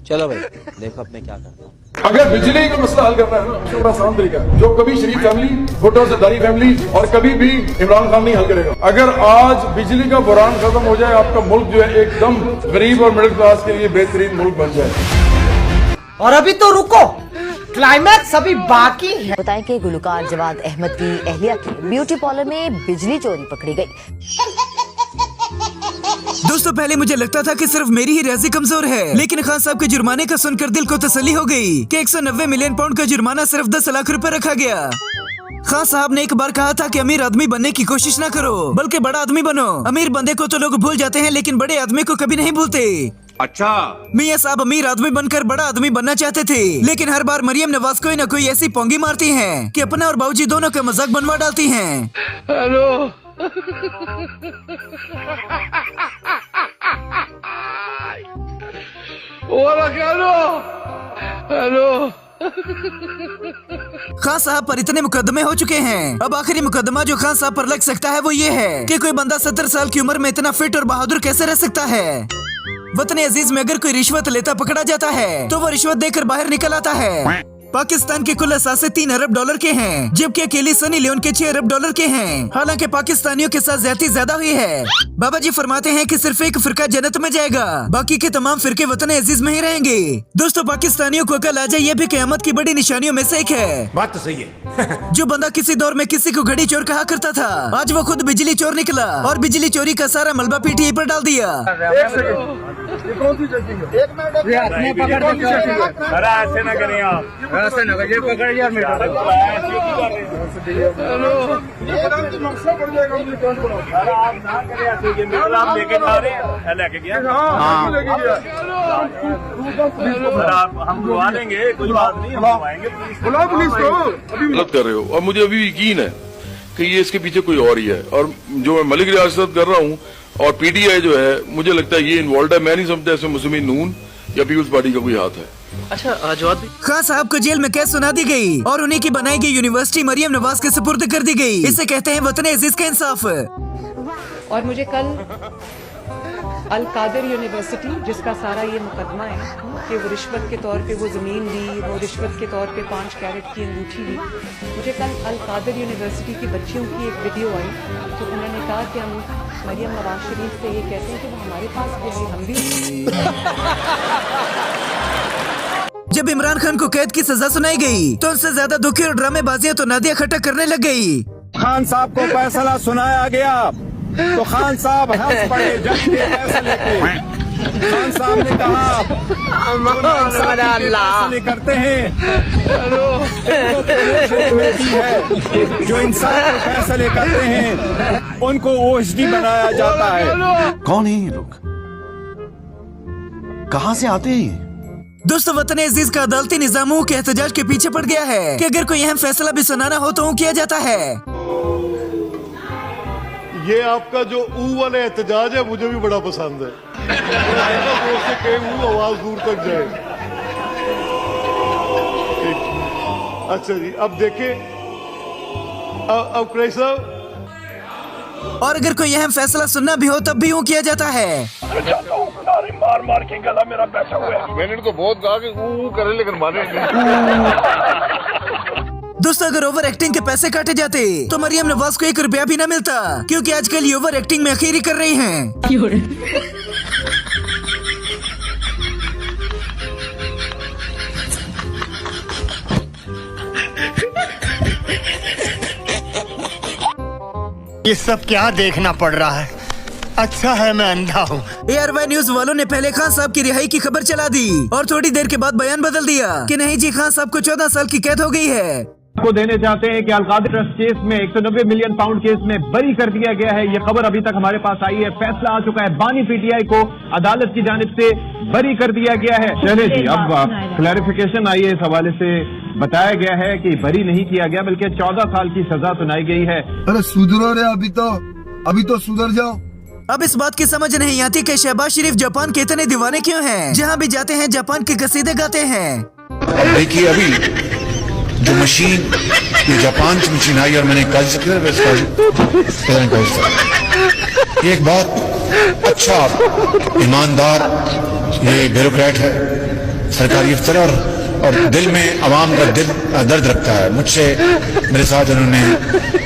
चलो भाई देखो अब मैं क्या करता हूँ। अगर बिजली का मसला हल करना है ना उसका बड़ा आसान तरीका है, जो कभी शरीफ फैमिली, भुट्टो सरदारी फैमिली और कभी भी इमरान खान नहीं हल करेगा। अगर आज बिजली का बुरान खत्म हो जाए, आपका मुल्क जो है एकदम गरीब और मिडिल क्लास के लिए बेहतरीन मुल्क बन जाए। और अभी तो रुको, क्लाइमैक्स अभी बाकी है। बताएं कि गुलकार जवाद अहमद की अहलिया की ब्यूटी पार्लर में बिजली चोरी पकड़ी गई। दोस्तों पहले मुझे लगता था कि सिर्फ मेरी ही रियाजी कमजोर है, लेकिन खान साहब के जुर्माने का सुनकर दिल को तसल्ली हो गई कि 190 मिलियन पाउंड का जुर्माना सिर्फ 10 लाख रुपए रखा गया। खान साहब ने एक बार कहा था कि अमीर आदमी बनने की कोशिश ना करो, बल्कि बड़ा आदमी बनो। अमीर बंदे को तो लोग भूल जाते हैं, लेकिन बड़े आदमी को कभी नहीं भूलते। अच्छा, मियां साहब अमीर आदमी बनकर बड़ा आदमी बनना चाहते थे, लेकिन हर बार मरियम नवाज कोई न कोई ऐसी पोंगी मारती हैं कि अपना और बाबूजी दोनों का मजाक बनवा डालती हैं। हेलो हेलो खान साहब पर इतने मुकदमे हो चुके हैं, अब आखिरी मुकदमा जो खान साहब पर लग सकता है वो ये है कि कोई बंदा 70 साल की उम्र में इतना फिट और बहादुर कैसे रह सकता है। वतन अजीज में अगर कोई रिश्वत लेता पकड़ा जाता है तो वो रिश्वत देकर बाहर निकल आता है। पाकिस्तान के कुल असासे 3 अरब डॉलर के हैं, जबकि अकेली सनी लियोन के 6 अरब डॉलर के हैं। हालांकि पाकिस्तानियों के साथ ज्यादती ज्यादा हुई है। बाबा जी फरमाते हैं कि सिर्फ एक फिरका जन्नत में जाएगा, बाकी के तमाम फिरके वतन अजीज में ही रहेंगे। दोस्तों पाकिस्तानियों को अकल आ जाए ये भी क़यामत की बड़ी निशानियों में से एक है। बात तो सही है। जो बंदा किसी दौर में किसी को घड़ी चोर कहा करता था, आज वो खुद बिजली चोर निकला और बिजली चोरी का सारा मलबा पीटीआई पर डाल दिया। ऐसे ना करें आप, ऐसे ना करिए, पकड़ यार मेरा। आप ना करें ऐसे, ये मेरा आप लेके जा रहे हैं, लेके गया। हाँ सर, आप हम बुलवा लेंगे, कोई बात नहीं, हम बुलवाएंगे पुलिस को। गलत कर रहे हो और मुझे अभी यकीन है कि ये इसके पीछे कोई और ही है। और जो मैं मलिक रियासत कर रहा हूँ और पीटीआई जो है, मुझे लगता है ये इन्वॉल्व है। मैं नहीं समझता इसमें मुस्लिम नून या पीपल्स पार्टी का कोई हाथ है। अच्छा जवाब खान साहब को जेल में कैद सुना दी गई और उन्हीं की बनाई गई यूनिवर्सिटी मरियम नवाज के सुपुर्द कर दी गई। इसे कहते हैं वतन अजीज का इंसाफ। और मुझे कल अल कादिर यूनिवर्सिटी, जिसका सारा ये मुकदमा है कि वो रिश्वत के तौर पे वो ज़मीन दी, वो रिश्वत के तौर पे 5 कैरेट की अंगूठी दी, मुझे कल अल कादिर यूनिवर्सिटी की बच्चियों की एक वीडियो आई तो उन्होंने कहा कि हम मरियम नवाज शरीफ से ये कहते हैं कि वो हमारे पास भी है, हम भी। जब इमरान खान को कैद की सजा सुनाई गई तो उनसे ज्यादा दुखी और ड्रामेबाजियां तो नादिया खट्टर करने लग गई। खान साहब को फैसला सुनाया गया तो खान साहब हंस पड़े जज के फैसले पे। खान साहब ने कहा फैसले करते हैं जो इंसान के फैसले करते हैं उनको ओएसडी बनाया जाता है। कौन है ये लोग, कहाँ से आते हैं? दोस्तों वतन अजीज का अदालती निजामों के एहतजाज के पीछे पड़ गया है कि अगर कोई अहम फैसला भी सुनाना हो तो वो किया जाता है। ये आपका जो ऊ वाला एहतजाज है मुझे भी बड़ा पसंद है। से कहीं ऊ आवाज दूर तक जाए। अच्छा जी, अब देखें, अब क्राइस साहब, और अगर कोई अहम फैसला सुनना भी हो तब भी वो किया जाता है। मार मार के गला मेरा बैठा हुआ है। मैंने तो बहुत कहा कि ऊ करे लेकिन मारे दोस्तों अगर ओवर एक्टिंग के पैसे काटे जाते तो मरियम नवाज को 1 रुपया भी न मिलता, क्योंकि आजकल ये ओवर एक्टिंग में अखीरी कर रही हैं। ये सब क्या देखना पड़ रहा है? अच्छा है मैं अंधा हूँ। ARY न्यूज वालों ने पहले खान साहब की रिहाई की खबर चला दी और थोड़ी देर के बाद बयान बदल दिया कि नहीं जी, खान साहब को 14 साल की कैद हो गई है। को देने चाहते हैं कि अलकादिर ट्रस्ट केस में 190 मिलियन पाउंड केस में बरी कर दिया गया है। ये खबर अभी तक हमारे पास आई है। फैसला आ चुका है, बानी पीटीआई को अदालत की जानिब से बरी कर दिया गया है। चले जी, अब क्लैरिफिकेशन आई है, इस हवाले से बताया गया है कि बरी नहीं किया गया बल्कि 14 साल की सजा सुनाई गई है। अरे सुधरो रे, अभी तो सुधर जाओ। अब इस बात की समझ नहीं आती कि शहबाज शरीफ जापान के इतने दीवाने क्यों हैं? जहाँ भी जाते हैं जापान के कसीदे गाते हैं। देखिए अभी जो मशीन, ये जापान की मशीन आई और मैंने कल से एक बहुत अच्छा ईमानदार ये ब्यूरोक्रेट है, सरकारी अफसर, और दिल में आवाम का दिल दर्द रखता है। मुझसे मेरे साथ उन्होंने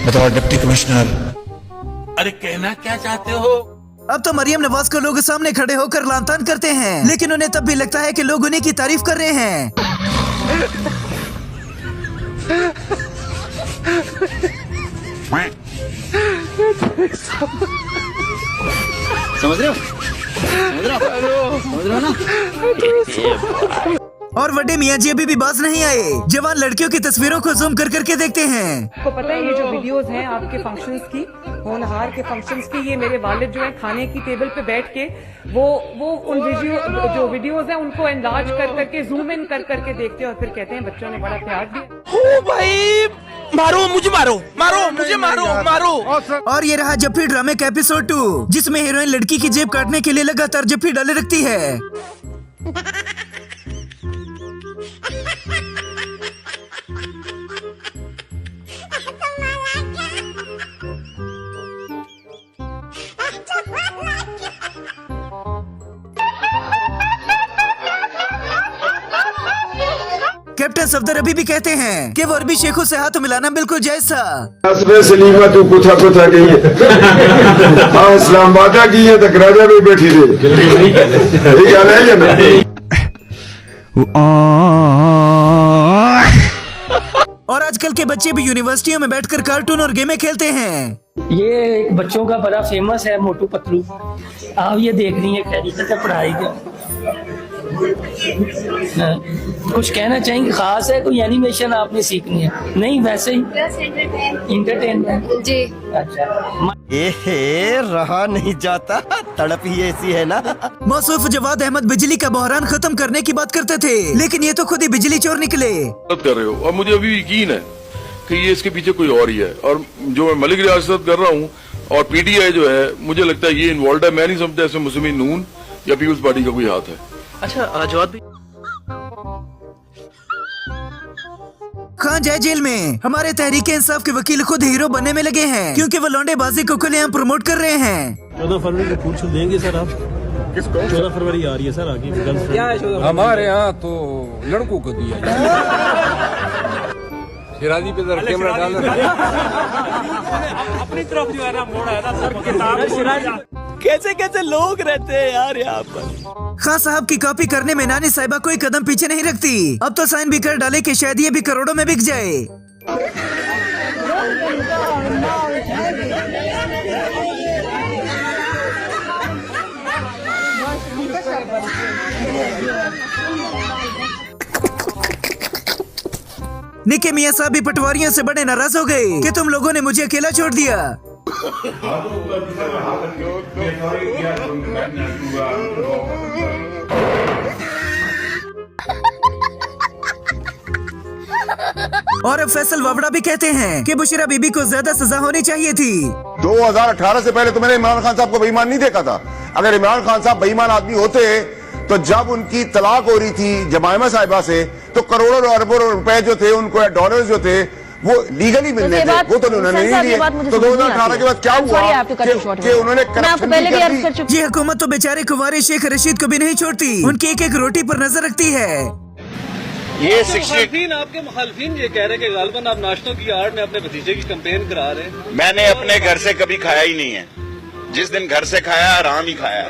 बतौर डिप्टी कमिश्नर। अरे कहना क्या चाहते हो? अब तो मरियम नवाज को लोग सामने खड़े होकर लांतान करते हैं, लेकिन उन्हें तब भी लगता है कि लोग उन्हीं की तारीफ कर रहे हैं। समझ रहे हो? समझ रहे हो ना? और वड्डे मियाँ जी अभी भी बाज नहीं आए। जवान लड़कियों की तस्वीरों को जूम कर करके देखते हैं। आपको पता है ये जो वीडियोस हैं आपके फंक्शंस की, होनहार के फंक्शंस की, ये मेरे वालिद जो है खाने की टेबल पे बैठ के वो उन वीडियोस हैं उनको एंलार्ज कर करके जूम इन कर करके देखते हैं और फिर कहते हैं बच्चों ने बड़ा प्यार दिया। ओ भाई, मारो मुझे, मारो मुझे, मारो। और ये रहा जफ्फी ड्रामे का एपिसोड 2, जिसमें हीरोइन लड़की की जेब काटने के लिए लगातार जफ्फी डाले रखती है। कैप्टन सफदर अभी भी कहते हैं कि वो अरबी शेखों से हाथ मिलाना बिल्कुल जायज था। सलीमा तू कुथा गई है। हाँ इस्लामाबाद की है तक राजा भी बैठी रही। और आजकल के बच्चे भी यूनिवर्सिटियों में बैठकर कार्टून और गेमें खेलते हैं। ये एक बच्चों का बड़ा फेमस है मोटू पतलू, आप ये देख रही है, खैरियत है पढ़ाई का। कुछ कहना चाहेंगे खास है? कोई एनिमेशन आपने सीखनी है? नहीं वैसे ही इंटरटेनमेंट जी। अच्छा रहा नहीं जाता, तड़प ही ऐसी है ना। मौसूफ जवाद अहमद बिजली का बहरान खत्म करने की बात करते थे, लेकिन ये तो खुद ही बिजली चोर निकले। कर रहे हो और मुझे अभी यकीन है कि ये इसके पीछे कोई और ही है। और जो मैं मलिक रियासत कर रहा हूँ और पीटीआई जो है, मुझे लगता है ये इन्वॉल्व है। मैं नहीं समझता इसमें मुस्लिम नून या पीपल्स पार्टी का कोई हाथ है। अच्छा जवाब भी कहाँ जाए जेल में। हमारे तहरीक इंसाफ के वकील खुद हीरो बनने में लगे हैं, क्योंकि वो लौंडेबाजी को खुलेआम प्रमोट कर रहे हैं। 14 फरवरी को फूल छूल देंगे सर आप? किसको? 14 फरवरी आ रही है सर आगे। क्या है हमारे यहाँ तो लड़कों को दिया शिराजी पे जरा कैमरा डाल अपनी तरफ जो है ना मोड़ है ना सर, किताब कैसे कैसे लोग रहते हैं यार यहाँ पर। खान साहब की कॉपी करने में नानी साहिबा कोई कदम पीछे नहीं रखती। अब तो साइन भी कर डाले कि शायद ये भी करोड़ों में बिक जाए। निके मियाँ साहब भी पटवारियों से बड़े नाराज हो गए कि तुम लोगों ने मुझे अकेला छोड़ दिया। और अब फैसल वावड़ा भी कहते हैं कि बुशरा बीबी को ज्यादा सजा होनी चाहिए थी। 2018 से पहले तो मैंने इमरान खान साहब को बेईमान नहीं देखा था। अगर इमरान खान साहब बेईमान आदमी होते तो जब उनकी तलाक हो रही थी जमायमा साहिबा से, तो करोड़ों अरबों रुपए जो थे उनको, डॉलर्स जो थे वो लीगली मिलने थे, वो तो उन्होंने नहीं लिए। तो 2018 के बाद क्या हुआ कि उन्होंने करप्शन की। ये हुकूमत तो बेचारे कुंवारे शेख रशीद को भी नहीं छोड़ती, उनकी एक एक रोटी पर नजर रखती है। ये आपके मुखालफीन ये कह रहे हैं कि गालिबन आप नाश्तों की आड़ में अपने भतीजे की कैंपेन करा रहे हैं। मैंने अपने घर से कभी खाया ही नहीं है, जिस दिन घर से खाया आराम ही खाया।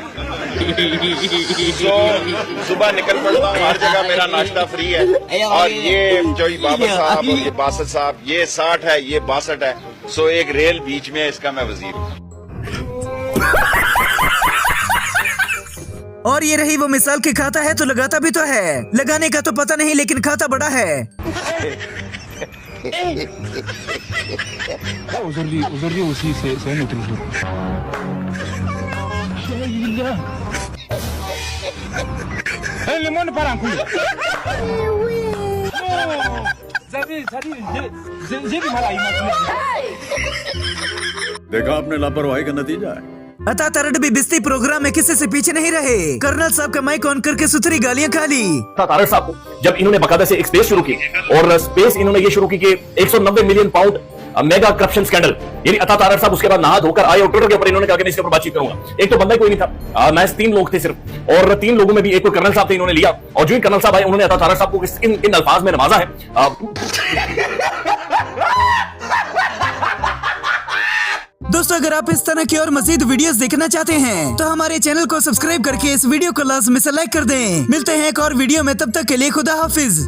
सुबह निकल पड़ता हूँ, हर जगह मेरा नाश्ता फ्री है। और ये जो बाबर साहब और ये बासत साहब, ये 60 है, ये 62 है। सो एक रेल बीच में है, इसका मैं वजीर हूँ। और ये रही वो मिसाल के खाता है तो लगाता भी तो है, लगाने का तो पता नहीं लेकिन खाता बड़ा है। उसी से देखा आपने लापरवाही का नतीजा है। अता तरड भी बिस्ती प्रोग्राम में किसी से पीछे नहीं रहे। कर्नल साहब का माइक ऑन करके सुथरी गालियां खा ली। तारड़ साहब जब इन्होंने बकायदा से एक स्पेस शुरू की और स्पेस इन्होंने ये शुरू की कि 190 million pound mega corruption scandal, यानी अता तारर साहब उसके बाद नहा धोकर आए और ट्विटर के ऊपर इन्होंने कहा कि मैं इसके ऊपर बातचीत करूंगा। एक तो बंदा कोई नहीं था, मैं 3 लोग थे सिर्फ, और 3 लोगों में भी एक कोई कर्नल साहब थे, इन्होंने लिया, और जो ही कर्नल साहब आए उन्होंने अता तारर साहब को इन अल्फाज में नवाजा है। दोस्तों, अगर आप इस तरह की और मजीद वीडियोस देखना चाहते हैं तो हमारे चैनल को सब्सक्राइब करके इस वीडियो को लाजमी से लाइक कर दें। मिलते हैं एक और वीडियो में, तब तक के लिए खुदा हाफिज।